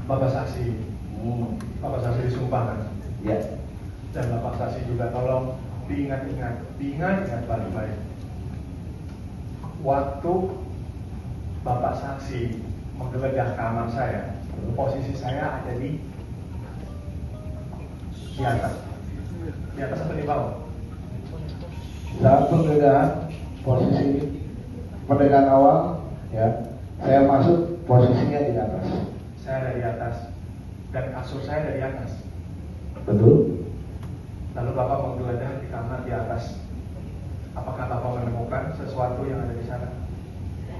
Bapak saksi, Bapak saksi disumpah kan? Ya. Dan Bapak saksi juga tolong diingat baik-baik. Waktu Bapak saksi menggeledah kamar saya, posisi saya ada di atas. Di atas atau di bawah? Saat penggeledahan posisi penggeledahan awal, ya, saya masuk posisinya di atas. Saya ada di atas dan kasur saya ada di atas. Betul. Lalu Bapak menggeledah di kamar di atas. Apakah Bapak menemukan sesuatu yang ada di sana?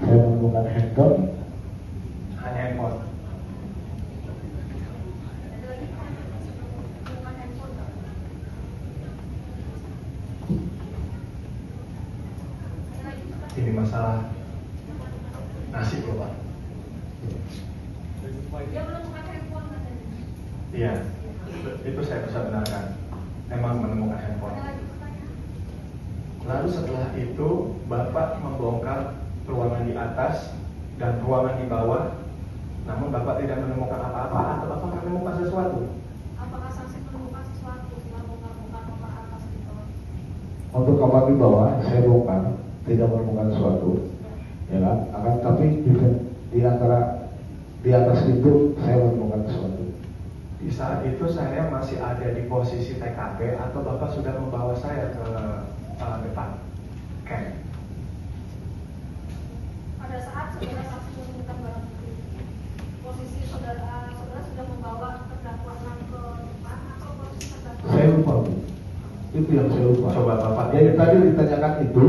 Saya menemukan handphone. Hanya handphone. Ini masalah nasib loh Pak. Dia menemukan handphone katanya. Iya, itu saya bisa benarkan. Memang menemukan handphone. Lalu setelah itu Bapak membongkar ruangan di atas dan ruangan di bawah, namun Bapak tidak menemukan apa-apa atau Bapak menemukan sesuatu. Apakah saksi menemukan sesuatu setelah bongkar kamar atas itu? Untuk kamar di bawah saya bongkar, tidak menemukan sesuatu, ya kan? Akan tapi di antara di atas itu saya menemukan sesuatu. Di saat itu saya masih ada di posisi TKP atau Bapak sudah membawa saya ke depan camp? Pada saat saudara saksi menemukan barang bukti, posisi saudara sudah membawa terdakwa ke depan atau posisi terdakwa? Saya lupa, Bu. Itu yang saya lupa. Coba Bapak. Jadi tadi ditanyakan itu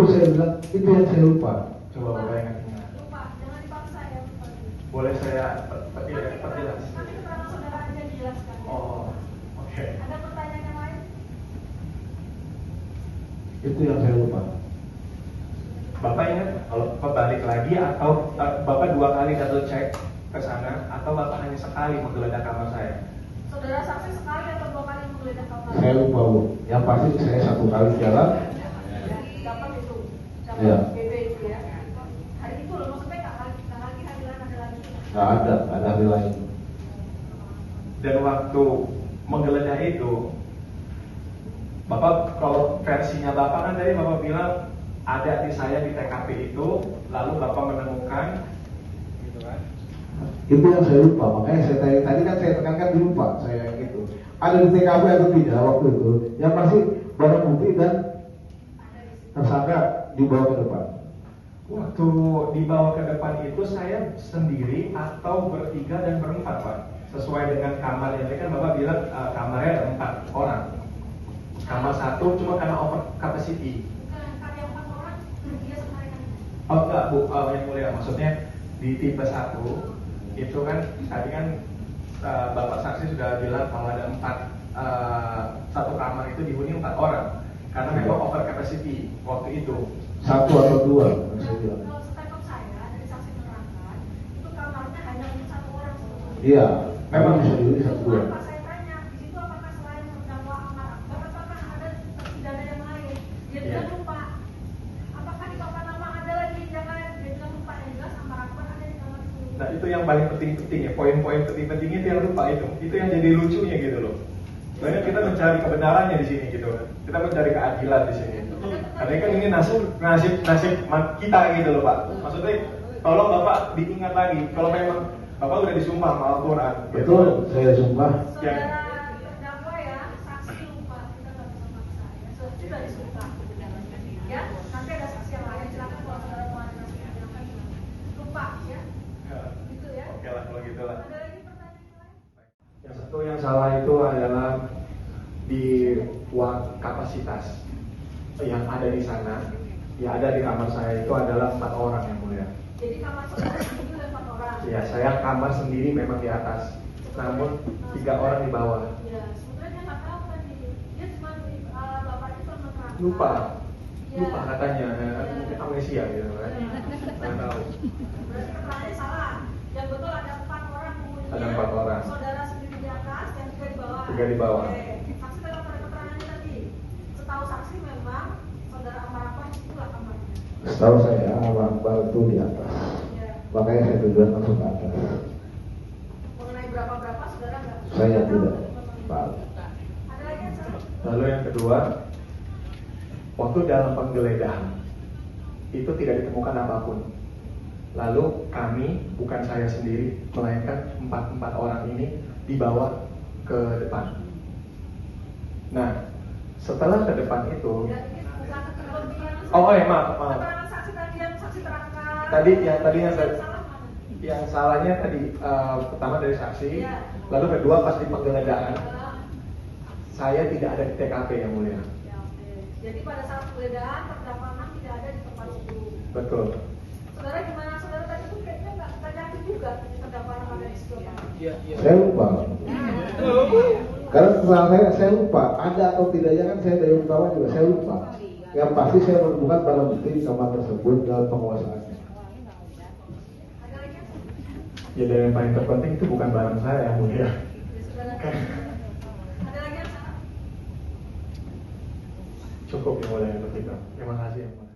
saya bilang itu yang saya lupa. Coba Bapak ingat-ingat. Lupa, jangan dipaksa ya. Boleh saya perjelas? Nanti keterangan saudara aja dijelaskan. Oh, oke. Ada pertanyaan yang lain? Itu yang saya lupa. Bapak ingat kalau Bapak balik lagi atau Bapak 2 kali double check ke sana atau Bapak hanya sekali menggeledah kamar saya? Saudara saksi sekali atau 2 kali menggeledah kamar? Saya lupa, Bu. Yang pasti saya 1 kali jalan. Dapat itu. Dapat Ya. BB itu ya. Hari itu loh, maksudnya nggak lagi hari lain ada lagi. Nggak ada hari lain. Dan waktu menggeledah itu, Bapak kalau versinya Bapak kan tadi Bapak bilang ada di saya di TKP itu, lalu Bapak menemukan, gitu kan? Itu yang saya lupa. Makanya saya tadi kan saya tekankan lupa saya yang itu. Ada di TKP atau tidak waktu itu? Yang pasti barang bukti dan tersangka dibawa ke depan. Waktu dibawa ke depan itu saya sendiri atau bertiga dan berempat Pak? Sesuai dengan kamar yang kan Bapak bilang kamarnya ada 4 orang. Kamar 1 cuma karena over capacity. Bukan karya 4 orang, dia sebenarnya. Oh enggak Bu, yang mulia, maksudnya di tipe 1 itu kan tadi kan Bapak saksi sudah bilang kalau ada 1 kamar itu dihuni 4 orang karena memang over capacity waktu itu. 1 atau 2 saya bilang. Kalau setengah saya dari saksi menerangkan itu kamarnya hanya untuk 1 orang sebetulnya. Iya, Memang bisa dihuni 1 2. Apa saya tanya di situ apakah selain terdakwa Amar Akbar apakah ada terpidana yang lain? Dia bilang lupa. Apakah di papan nama ada lagi yang lain? Dia bilang lupa, yang jelas Amar Akbar ada di kamar itu. Nah itu yang paling penting ya, poin-poin penting itu yang lupa itu yang jadi lucunya gitu loh. Soalnya kita mencari kebenarannya di sini gitu, kita mencari keadilan di sini. Karena kan ini nasib kita gitu loh Pak. Maksudnya tolong Bapak diingat lagi kalau memang Bapak udah disumpah sama Al-Quran. Gitu. Betul, saya sumpah. Saudara terdakwa ya, saksi lupa, kita nggak bisa maksa ya. Sudah disumpah. Ya, nanti ada saksi yang lain, silakan kalau saudara mau ada saksi yang lain. Lupa ya, gitu ya. Oke lah kalau gitu lah. Ada lagi pertanyaan yang lain? Yang satu yang salah itu adalah di kapasitas yang ada di sana, ya ada di kamar saya itu adalah 4 orang yang mulia. Jadi kamar saudara sendiri ada 4 orang. Ya saya kamar sendiri memang di atas, namun 3 orang di bawah. Ya, sebenarnya dia nggak tahu tadi. Dia cuma bapak itu menerangkan. Lupa Ya. katanya, mungkin amnesia gitu kan. Nggak tahu. Berarti keterangannya salah. Yang betul ada 4 orang penghuninya. Ada 4 orang. Saudara sendiri di atas, yang 3 di bawah. 3 di bawah. Oke. Saksi dalam pada keterangannya tadi. Setahu saksi memang saudara Amar Akbar itulah kamarnya. Setahu saya Amar Akbar itu di atas. Ya. Makanya saya tujuan masuk ke atas. Mengenai saudara nggak? Saya tidak, Pak. Ada lagi yang salah? Lalu yang kedua, waktu dalam penggeledahan itu tidak ditemukan apapun. Lalu kami, bukan saya sendiri, melainkan empat orang ini dibawa ke depan. Nah, setelah ke depan itu, Ya, ini bukan keterangan. oh ya maaf. Keterangan saksi tadi yang saksi terangkat. Tadinya Yang salah mana? yang salahnya tadi pertama dari saksi, Iya. lalu kedua pas di penggeledahan, Ah, saya tidak ada di TKP yang mulia. ya, oke. Jadi pada saat penggeledahan terdakwa 6 tidak ada di tempat itu. Betul. Saudara gimana? Saudara tadi tuh kayaknya nggak yakin juga terdakwa 6 ada di situ. Saya lupa. Karena setelah saya lupa, ada atau tidaknya kan saya dari utama juga saya lupa. Yang pasti saya menemukan barang bukti di kamar tersebut dalam penguasaannya. Ada lagi yang salah? Ya, dan yang paling terpenting itu bukan barang saya yang mulia. Ya, saudara. Ada lagi yang salah? Cukup yang mulia untuk kita. Terima kasih yang mulia.